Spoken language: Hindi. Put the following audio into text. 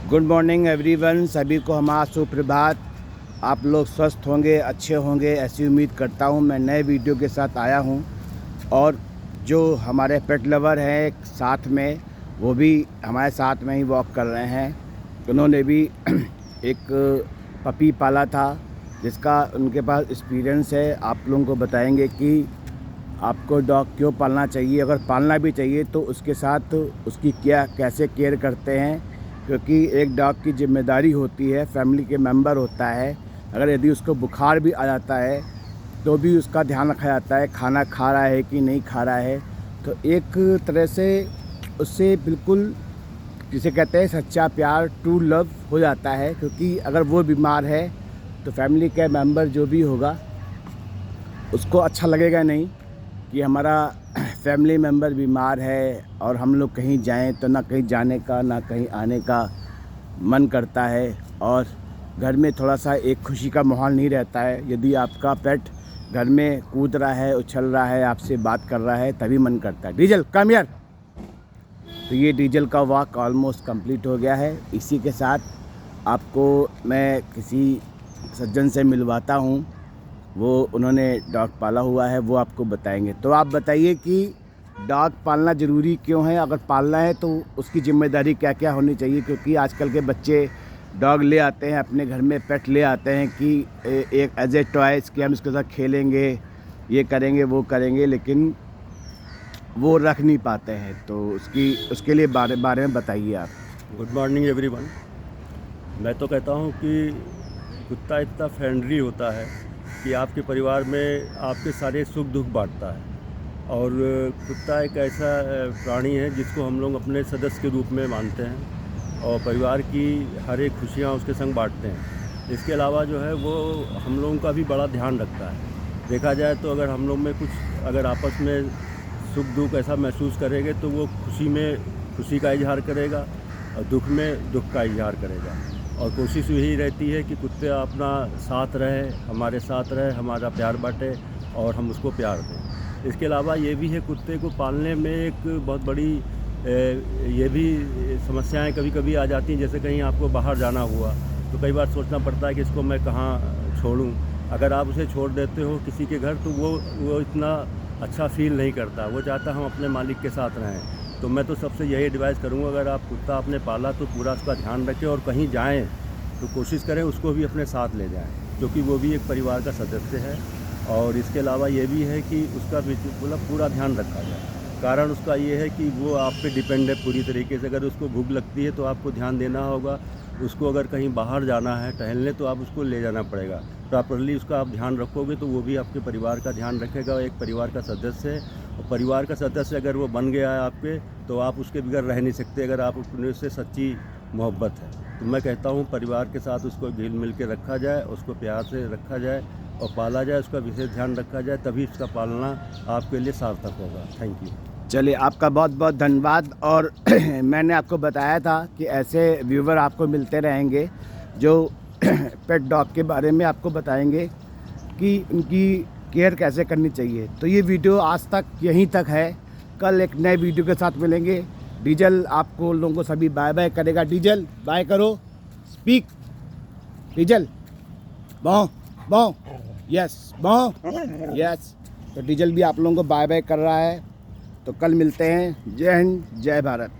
गुड मॉर्निंग एवरीवन, सभी को हमारा सुप्रभात। आप लोग स्वस्थ होंगे, अच्छे होंगे, ऐसी उम्मीद करता हूं। मैं नए वीडियो के साथ आया हूं और जो हमारे पेट लवर हैं साथ में, वो भी हमारे साथ में ही वॉक कर रहे हैं। उन्होंने भी एक पपी पाला था जिसका उनके पास एक्सपीरियंस है। आप लोगों को बताएंगे कि आपको डॉग क्यों पालना चाहिए, अगर पालना भी चाहिए तो उसके साथ उसकी क्या कैसे केयर करते हैं, क्योंकि एक डॉग की जिम्मेदारी होती है, फैमिली के मेंबर होता है। अगर यदि उसको बुखार भी आ जाता है तो भी उसका ध्यान रखा जाता है, खाना खा रहा है कि नहीं खा रहा है। तो एक तरह से उससे बिल्कुल जिसे कहते हैं सच्चा प्यार, ट्रू लव हो जाता है। क्योंकि अगर वो बीमार है तो फैमिली के मेंबर जो भी होगा उसको अच्छा लगेगा नहीं कि हमारा फैमिली मेंबर बीमार है और हम लोग कहीं जाएं तो ना कहीं जाने का ना कहीं आने का मन करता है, और घर में थोड़ा सा एक खुशी का माहौल नहीं रहता है। यदि आपका पेट घर में कूद रहा है, उछल रहा है, आपसे बात कर रहा है, तभी मन करता है डीजल कम हियर। तो ये डीजल का वॉक ऑलमोस्ट कंप्लीट हो गया है। इसी के साथ आपको मैं किसी सज्जन से मिलवाता हूँ, वो उन्होंने डॉग पाला हुआ है, वो आपको बताएंगे। तो आप बताइए कि डॉग पालना ज़रूरी क्यों है, अगर पालना है तो उसकी ज़िम्मेदारी क्या क्या होनी चाहिए। क्योंकि आजकल के बच्चे डॉग ले आते हैं अपने घर में, पेट ले आते हैं कि एक एज ए टॉयस कि हम इसके साथ खेलेंगे, ये करेंगे, वो करेंगे, लेकिन वो रख नहीं पाते हैं। तो उसके लिए बारे में बताइए आप। Good morning everyone. मैं तो कहता हूँ कि कुत्ता इतना फ्रेंडली होता है कि आपके परिवार में आपके सारे सुख दुख बांटता है। और कुत्ता एक ऐसा प्राणी है जिसको हम लोग अपने सदस्य के रूप में मानते हैं और परिवार की हर एक खुशियाँ उसके संग बांटते हैं। इसके अलावा जो है वो हम लोगों का भी बड़ा ध्यान रखता है। देखा जाए तो अगर हम लोग में कुछ अगर आपस में सुख दुख ऐसा महसूस करेंगे तो वो खुशी में खुशी का इजहार करेगा और दुख में दुख का इजहार करेगा। और कोशिश यही रहती है कि कुत्ते अपना साथ रहे, हमारे साथ रहे, हमारा प्यार बांटे और हम उसको प्यार दें। इसके अलावा ये भी है, कुत्ते को पालने में एक बहुत बड़ी ये भी समस्याएं कभी कभी आ जाती हैं। जैसे कहीं आपको बाहर जाना हुआ तो कई बार सोचना पड़ता है कि इसको मैं कहाँ छोड़ूं। अगर आप उसे छोड़ देते हो किसी के घर तो वो इतना अच्छा फील नहीं करता, वो चाहता हम अपने मालिक के साथ रहें। तो मैं तो सबसे यही एडवाइस करूँगा, अगर आप कुत्ता आपने पाला तो पूरा उसका ध्यान रखें और कहीं जाएं तो कोशिश करें उसको भी अपने साथ ले जाएं, क्योंकि वो भी एक परिवार का सदस्य है। और इसके अलावा ये भी है कि उसका भी मतलब पूरा ध्यान रखा जाए। कारण उसका ये है कि वो आप पे डिपेंड है पूरी तरीके से। अगर उसको भूख लगती है तो आपको ध्यान देना होगा, उसको अगर कहीं बाहर जाना है टहलने तो आप उसको ले जाना पड़ेगा। प्रॉपरली उसका आप ध्यान रखोगे तो वो भी आपके परिवार का ध्यान रखेगा, एक परिवार का सदस्य है। और परिवार का सदस्य अगर वो बन गया है आपके, तो आप उसके बगैर रह नहीं सकते अगर आप उससे सच्ची मोहब्बत है। तो मैं कहता हूँ परिवार के साथ उसको घिल मिल के रखा जाए, उसको प्यार से रखा जाए और पाला जाए, उसका विशेष ध्यान रखा जाए, तभी उसका पालना आपके लिए सार्थक होगा। Thank you. चलिए, आपका बहुत बहुत धन्यवाद। और मैंने आपको बताया था कि ऐसे व्यूवर आपको मिलते रहेंगे जो पेट डॉग के बारे में आपको बताएंगे कि उनकी केयर कैसे करनी चाहिए। तो ये वीडियो आज तक यहीं तक है, कल एक नए वीडियो के साथ मिलेंगे। डीजल आपको लोगों को सभी बाय बाय करेगा। डीजल बाय करो, स्पीक डीजल। बाँ बाँ, यस बाँ, यस। तो डीजल भी आप लोगों को बाय बाय कर रहा है। तो कल मिलते हैं। जय हिंद, जय भारत।